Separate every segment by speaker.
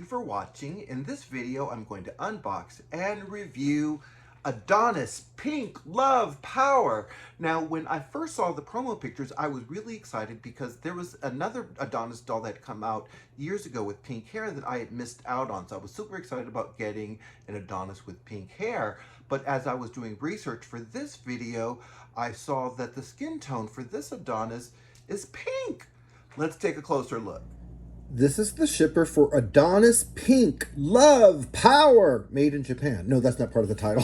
Speaker 1: you for watching. In this video, I'm going to unbox and review Adonis Pink Love Power. Now, when I first saw the promo pictures, I was really excited because there was another Adonis doll that had come out years ago with pink hair that I had missed out on. So I was super excited about getting an Adonis with pink hair. But as I was doing research for this video, I saw that the skin tone for this Adonis is pink. Let's take a closer look. This is the shipper for Adonis Pink Love Power, made in Japan. No, that's not part of the title.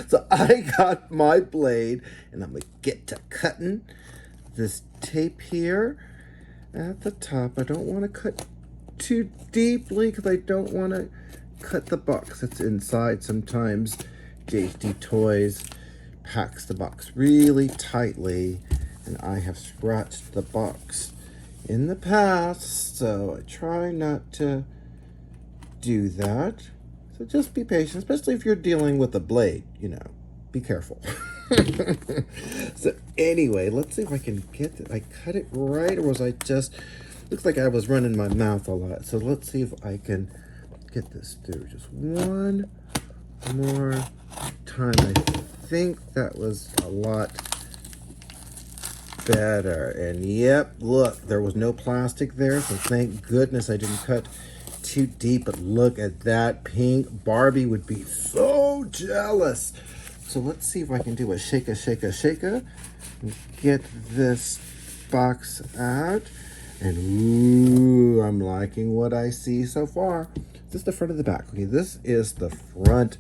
Speaker 1: So I got my blade, and I'm going to get to cutting this tape here at the top. I don't want to cut too deeply because I don't want to cut the box that's inside. Sometimes JHD Toys packs the box really tightly, and I have scratched the box in the past, so I try not to do that. So just be patient, especially if you're dealing with a blade, you know, be careful. So anyway, let's see if I can get it. I cut it right, or was I just, looks like I was running my mouth a lot. So let's see if I can get this through just one more time. I think that was a lot better. And yep, look, there was no plastic there, so thank goodness I didn't cut too deep. But look at that pink. Barbie would be so jealous. So let's see if I can do a shake and get this box out. And ooh, I'm liking what I see so far. This is the front of the back. Okay, this is the front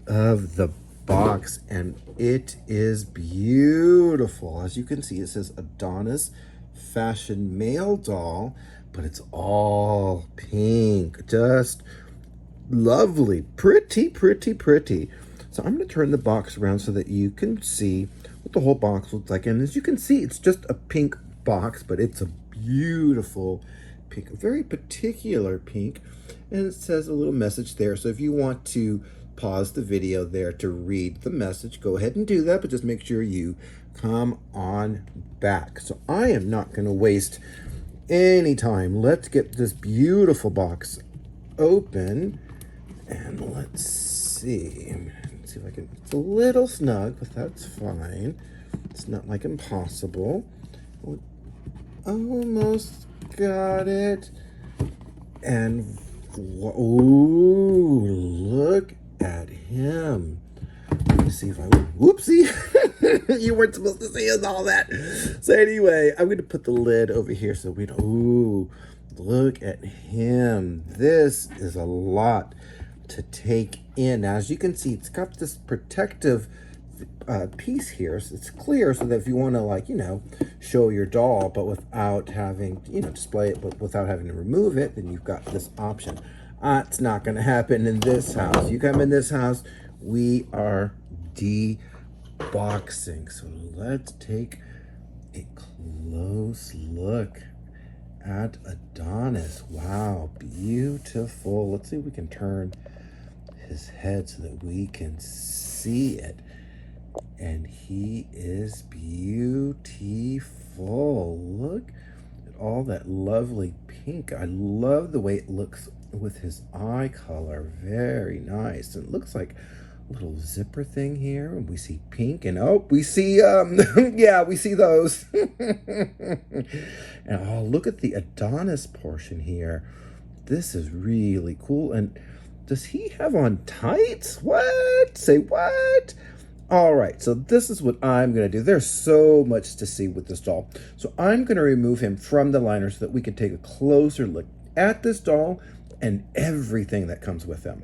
Speaker 1: of the box, and it is beautiful. As you can see, it says Adonis Fashion Male Doll, but it's all pink. Just lovely. Pretty, pretty, pretty. So I'm going to turn the box around so that you can see what the whole box looks like. And as you can see, it's just a pink box, but it's a beautiful pink, a very particular pink. And it says a little message there. So if you want to pause the video there to read the message, go ahead and do that, but just make sure you come on back. So I am not going to waste any time. Let's get this beautiful box open, and let's see. Let's see if I can. It's a little snug, but that's fine. It's not like impossible. Almost got it. And ooh, look at him. Let me see if I whoopsie. You weren't supposed to see us all that. So anyway, I'm going to put the lid over here so we don't. Ooh, look at him. This is a lot to take in. As you can see, it's got this protective piece here, so it's clear, so that if you want to, like, you know, show your doll but without having, you know, display it but without having to remove it, then you've got this option. It's not going to happen in this house. You come in this house, we are de-boxing. So let's take a close look at Adonis. Wow, beautiful. Let's see if we can turn his head so that we can see it. And he is beautiful. Look at all that lovely pink. I love the way it looks with his eye color. Very nice. And it looks like a little zipper thing here. And we see pink, and oh, we see yeah, we see those. And oh, look at the Adonis portion here. This is really cool. And does he have on tights? What? Say what? All right, so this is what I'm going to do. There's so much to see with this doll. So I'm going to remove him from the liner so that we can take a closer look at this doll and everything that comes with him.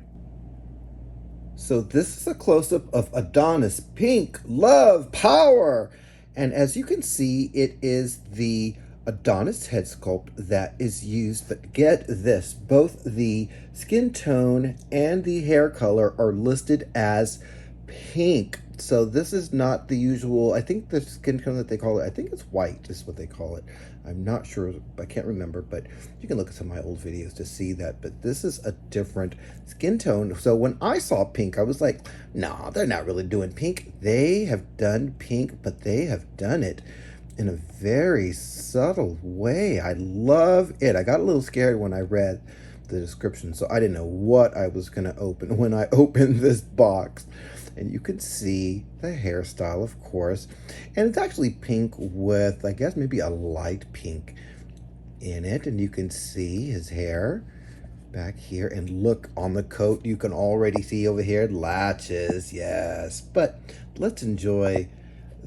Speaker 1: So this is a close-up of Adonis Pink Love Power. And as you can see, it is the Adonis head sculpt that is used. But get this, both the skin tone and the hair color are listed as pink. So this is not the usual, I think the skin tone that they call it, I think it's white is what they call it. I'm not sure, I can't remember, but you can look at some of my old videos to see that. But this is a different skin tone. So when I saw pink, I was like, no, they're not really doing pink. They have done pink, but they have done it in a very subtle way. I love it. I got a little scared when I read the description, so I didn't know what I was going to open when I opened this box. And you can see the hairstyle, of course, and it's actually pink with, I guess, maybe a light pink in it. And you can see his hair back here, and look on the coat, you can already see over here latches. Yes, but let's enjoy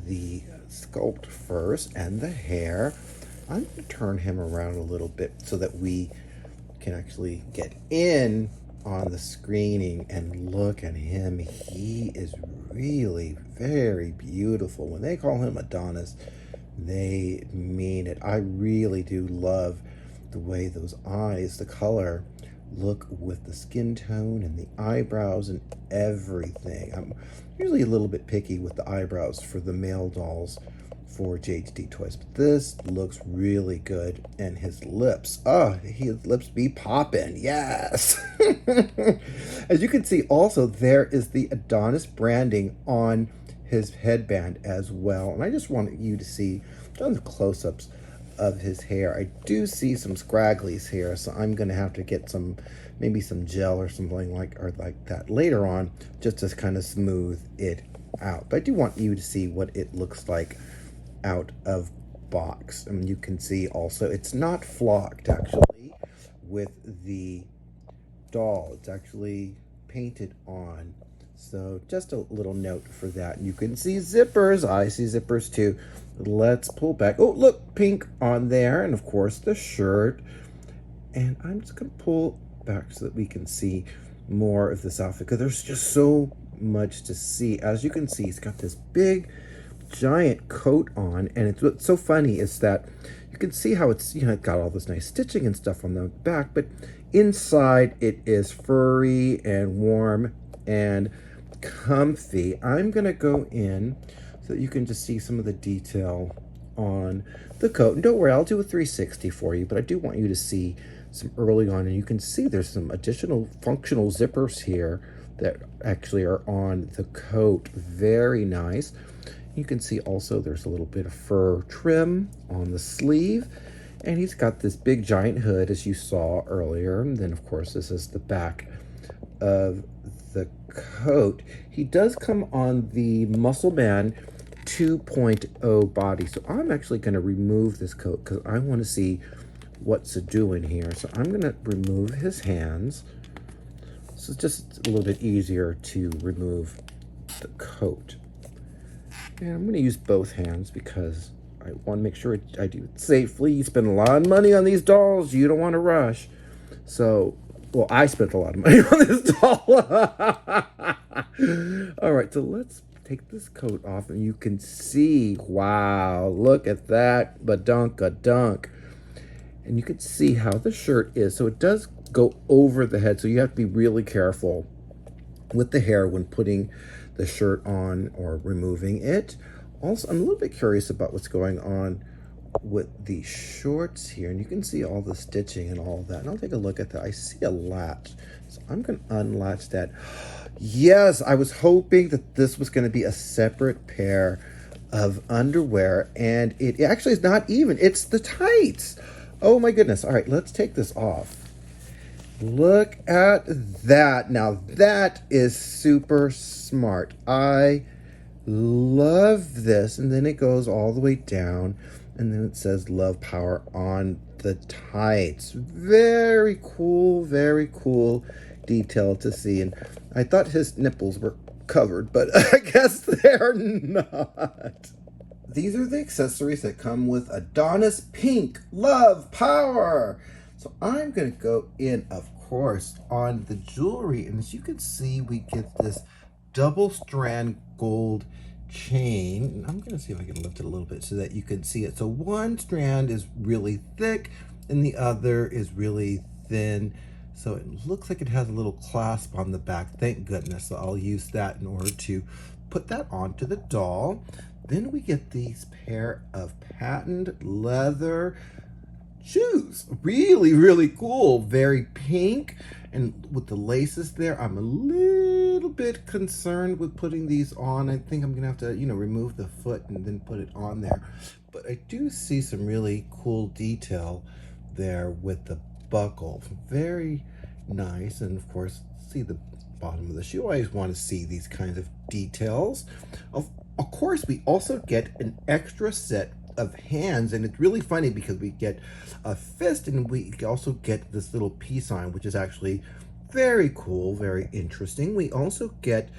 Speaker 1: the sculpt first and the hair. I'm going to turn him around a little bit so that we can actually get in on the screening and look at him. He is really very beautiful. When they call him Adonis, they mean it. I really do love the way those eyes, the color, look with the skin tone and the eyebrows and everything. I'm usually a little bit picky with the eyebrows for the male dolls for JHD Toys, but this looks really good. And his lips, his lips be popping, yes. As you can see, also there is the Adonis branding on his headband as well. And I just want you to see some close-ups of his hair. I do see some scragglies here, so I'm gonna have to get some, maybe some gel or something like that later on, just to kind of smooth it out. But I do want you to see what it looks like out of box. And you can see also it's not flocked actually with the doll. It's actually painted on. So just a little note for that. You can see zippers. I see zippers too. Let's pull back. Oh, look, pink on there. And of course the shirt. And I'm just going to pull back so that we can see more of this outfit, because there's just so much to see. As you can see, he's got this big giant coat on, and it's what's so funny is that you can see how it's, you know, got all this nice stitching and stuff on the back, but inside it is furry and warm and comfy. I'm gonna go in so that you can just see some of the detail on the coat. And don't worry, I'll do a 360 for you, but I do want you to see some early on. And you can see there's some additional functional zippers here that actually are on the coat. Very nice. You can see also there's a little bit of fur trim on the sleeve, and he's got this big giant hood as you saw earlier. And then of course this is the back of the coat. He does come on the Muscle Man 2.0 body, so I'm actually going to remove this coat because I want to see what's it doing here. So I'm going to remove his hands, so it's just a little bit easier to remove the coat. And I'm going to use both hands because I want to make sure I do it safely. You spend a lot of money on these dolls. You don't want to rush. So, well, I spent a lot of money on this doll. All right, so let's take this coat off, and you can see, wow, look at that, badunk-a-dunk. And you can see how the shirt is. So it does go over the head, so you have to be really careful with the hair when putting the shirt on or removing it. Also, I'm a little bit curious about what's going on with the shorts here, and you can see all the stitching and all that. And I'll take a look at that. I see a latch, so I'm going to unlatch that. Yes, I was hoping that this was going to be a separate pair of underwear, and it actually is not even. It's the tights. Oh my goodness. All right, let's take this off. Look at that. Now that is super smart. I love this. And then it goes all the way down, and then it says Love Power on the tights. Very cool detail to see. And I thought his nipples were covered, but I guess they're not. These are the accessories that come with Adonis Pink Love Power. So I'm going to go in, of course, on the jewelry. And as you can see, we get this double strand gold chain. And I'm going to see if I can lift it a little bit so that you can see it. So one strand is really thick and the other is really thin. So it looks like it has a little clasp on the back. Thank goodness. So I'll use that in order to put that onto the doll. Then we get these pair of patent leather shoes. Really cool. Very pink. And with the laces there, I'm a little bit concerned with putting these on. I think I'm going to have to, remove the foot and then put it on there. But I do see some really cool detail there with the buckle. Very nice. And of course, see the bottom of the shoe. I always want to see these kinds of details. Of course, we also get an extra set of hands, and it's really funny because we get a fist and we also get this little peace sign, which is actually very cool, very interesting. We also get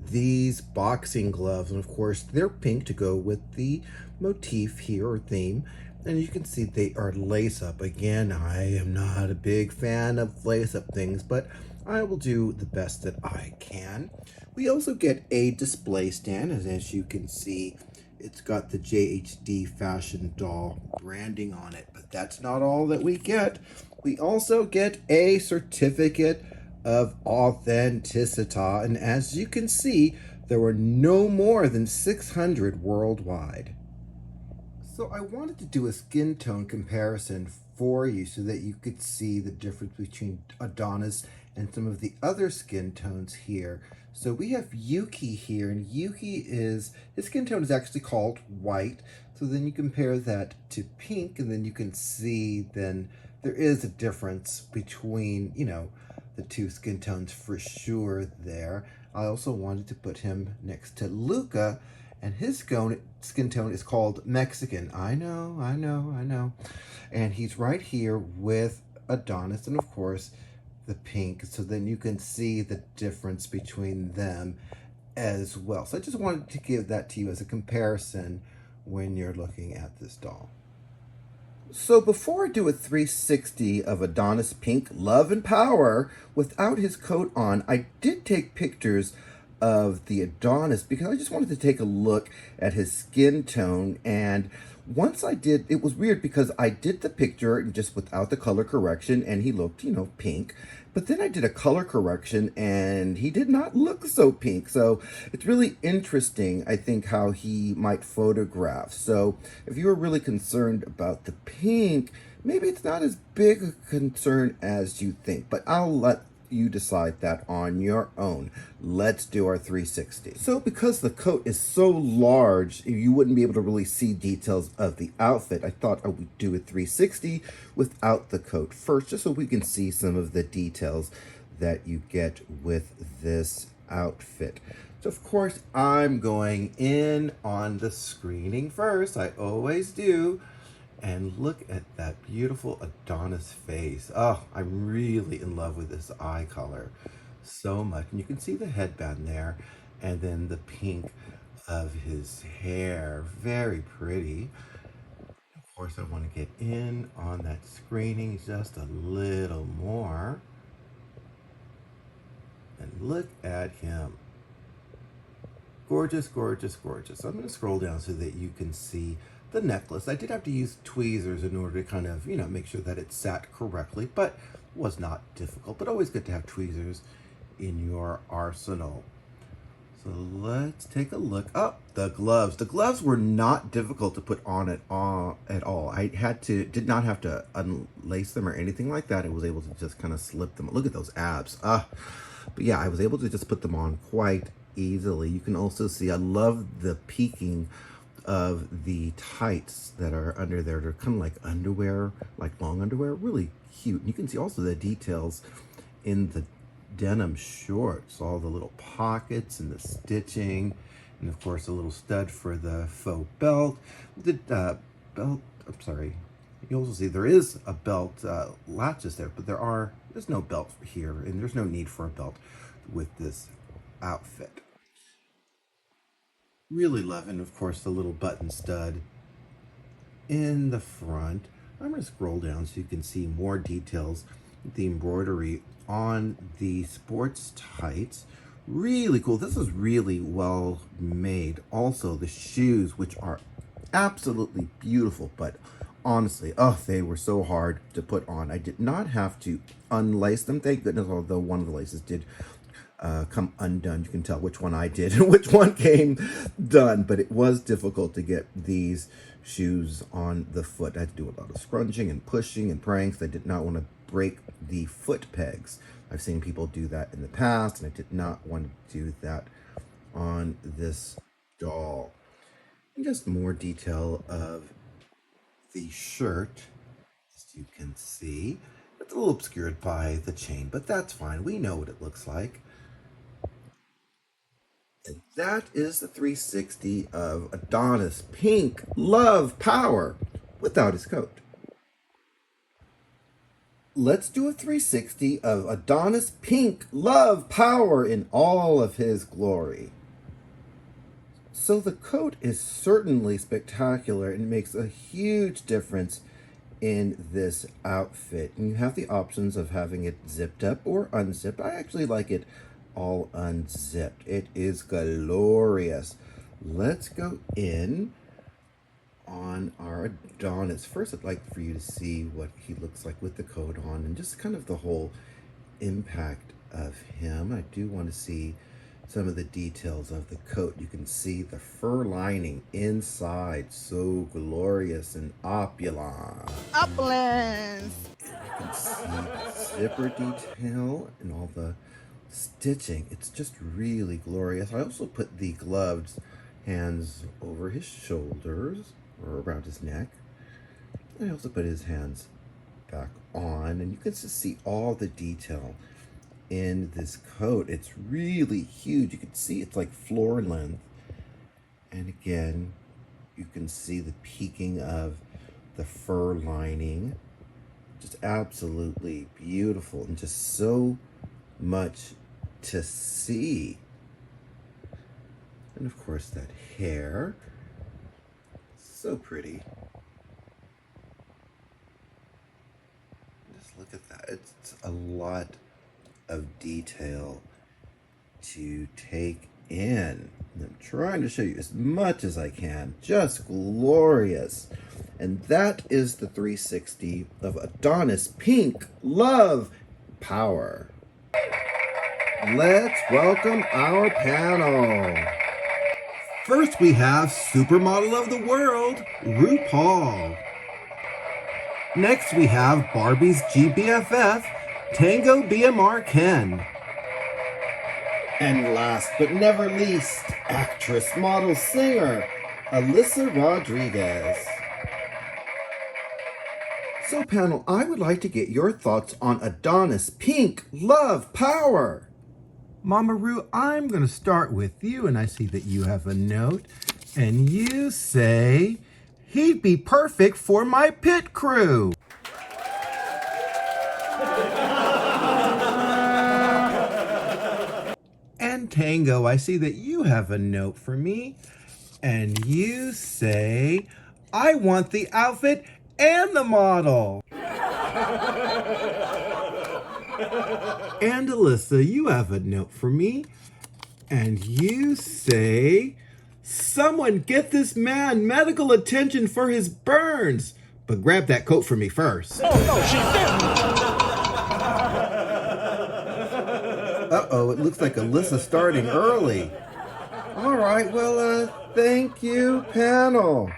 Speaker 1: these boxing gloves, and of course they're pink to go with the motif here, or theme. And you can see they are lace up. Again, I am not a big fan of lace up things, but I will do the best that I can. We also get a display stand, as you can see, it's got the JHD Fashion Doll branding on it, but that's not all that we get. We also get a certificate of authenticity, and as you can see, there were no more than 600 worldwide. So I wanted to do a skin tone comparison for you so that you could see the difference between Adonis and some of the other skin tones here. So we have Yuki here, and Yuki is, his skin tone is actually called white. So then you compare that to pink, and then you can see then there is a difference between, the two skin tones for sure there. I also wanted to put him next to LUCA, and his skin tone is called Mexican. I know, I know, I know. And he's right here with Adonis, and of course, the pink. So then you can see the difference between them as well. So I just wanted to give that to you as a comparison when you're looking at this doll. So before I do a 360 of Adonis Pink Love and Power without his coat on, I did take pictures of the Adonis because I just wanted to take a look at his skin tone. And once I did, it was weird because I did the picture just without the color correction and he looked, pink. But then I did a color correction and he did not look so pink. So it's really interesting, I think, how he might photograph. So if you were really concerned about the pink, maybe it's not as big a concern as you think. But I'll let you decide that on your own. Let's do our 360. So because the coat is so large, you wouldn't be able to really see details of the outfit, I thought I would do a 360 without the coat first, just so we can see some of the details that you get with this outfit. So of course, I'm going in on the screening first. I always do. And look at that beautiful Adonis face. Oh, I'm really in love with this eye color so much. And you can see the headband there, and then the pink of his hair. Very pretty. Of course, I want to get in on that screening just a little more. And look at him. Gorgeous, gorgeous, gorgeous. I'm going to scroll down so that you can see the necklace. I did have to use tweezers in order to kind of, make sure that it sat correctly, but was not difficult. But always good to have tweezers in your arsenal. So let's take a look. Oh, the gloves. The gloves were not difficult to put on at all. I did not have to unlace them or anything like that. I was able to just kind of slip them. Look at those abs. But yeah, I was able to just put them on quite easily. You can also see, I love the peaking of the tights that are under there. They're kind of like underwear, like long underwear, really cute. And you can see also the details in the denim shorts, all the little pockets and the stitching, and of course a little stud for the faux belt. The belt, I'm sorry, you also see there is a belt latches there, but there's no belt here, and there's no need for a belt with this outfit. Really loving, of course, the little button stud in the front. I'm going to scroll down so you can see more details. The embroidery on the sports tights. Really cool. This is really well made. Also, the shoes, which are absolutely beautiful, but honestly, they were so hard to put on. I did not have to unlace them, thank goodness, although one of the laces did come undone. You can tell which one I did and which one came done, but it was difficult to get these shoes on the foot. I had to do a lot of scrunching and pushing and praying because I did not want to break the foot pegs. I've seen people do that in the past, and I did not want to do that on this doll. And just more detail of the shirt, as you can see. It's a little obscured by the chain, but that's fine. We know what it looks like. And that is the 360 of Adonis Pink Love Power without his coat. Let's do a 360 of Adonis Pink Love Power in all of his glory. So the coat is certainly spectacular and makes a huge difference in this outfit. And you have the options of having it zipped up or unzipped. I actually like it all unzipped. It is glorious. Let's go in on our Adonis. First, I'd like for you to see what he looks like with the coat on and just kind of the whole impact of him. I do want to see some of the details of the coat. You can see the fur lining inside, so glorious and opulent.
Speaker 2: Opulence!
Speaker 1: You can see the zipper detail and all the stitching. It's just really glorious. I also put the gloved hands over his shoulders or around his neck. I also put his hands back on, and you can just see all the detail in this coat. It's really huge. You can see it's like floor length. And again, you can see the peaking of the fur lining. Just absolutely beautiful and just so much to see. And of course that hair, so pretty. Just look at that. It's a lot of detail to take in. I'm trying to show you as much as I can. Just glorious. And that is the 360 of Adonis Pink Love Power. Let's welcome our panel. First we have Supermodel of the World, RUPAUL. Next we have Barbie's GBFF, Tango BMR Ken. And last but never least, actress, model, singer, ALYSA Rodriguez. So panel, I would like to get your thoughts on Adonis Pink Love Power. Mama Ru, I'm going to start with you, and I see that you have a note, and you say, he'd be perfect for my pit crew. And Tango, I see that you have a note for me, and you say, I want the outfit and the model. And ALYSA, you have a note for me, and you say, someone get this man medical attention for his burns, but grab that coat for me first.
Speaker 2: Oh no, she's dead!
Speaker 1: Uh-oh, it looks like ALYSA's starting early. All right, well, thank you, panel.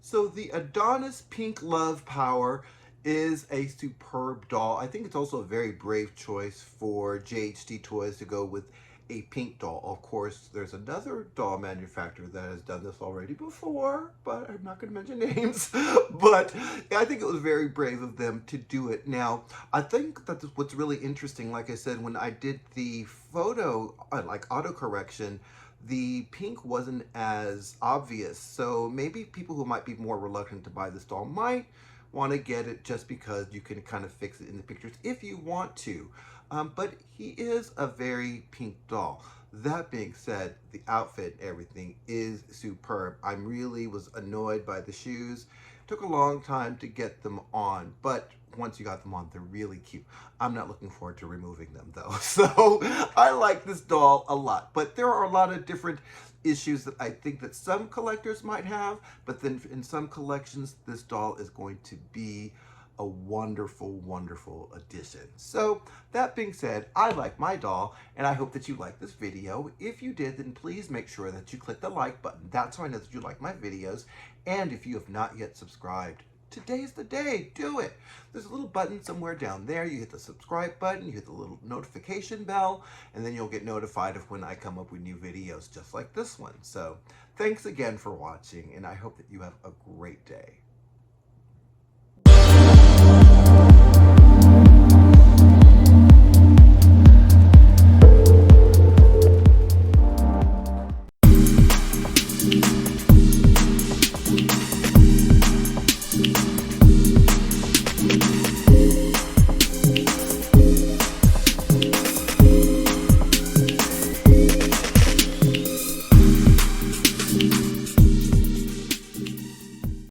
Speaker 1: So the Adonis Pink Love Power is a superb doll. I think it's also a very brave choice for JHD Toys to go with a pink doll. Of course, there's another doll manufacturer that has done this already before, but I'm not going to mention names. But I think it was very brave of them to do it. Now, I think that what's really interesting, like I said, when I did the photo, like autocorrection, the pink wasn't as obvious. So maybe people who might be more reluctant to buy this doll might want to get it just because you can kind of fix it in the pictures if you want to. But he is a very pink doll. That being said, the outfit, everything is superb. I really was annoyed by the shoes. Took a long time to get them on, but once you got them on, they're really cute. I'm not looking forward to removing them though. So I like this doll a lot, but there are a lot of different issues that I think that some collectors might have, but then in some collections, this doll is going to be a wonderful, wonderful addition. So that being said, I like my doll, and I hope that you like this video. If you did, then please make sure that you click the like button. That's how I know that you like my videos. And if you have not yet subscribed, today's the day. Do it. There's a little button somewhere down there. You hit the subscribe button, you hit the little notification bell, and then you'll get notified of when I come up with new videos just like this one. So thanks again for watching, and I hope that you have a great day.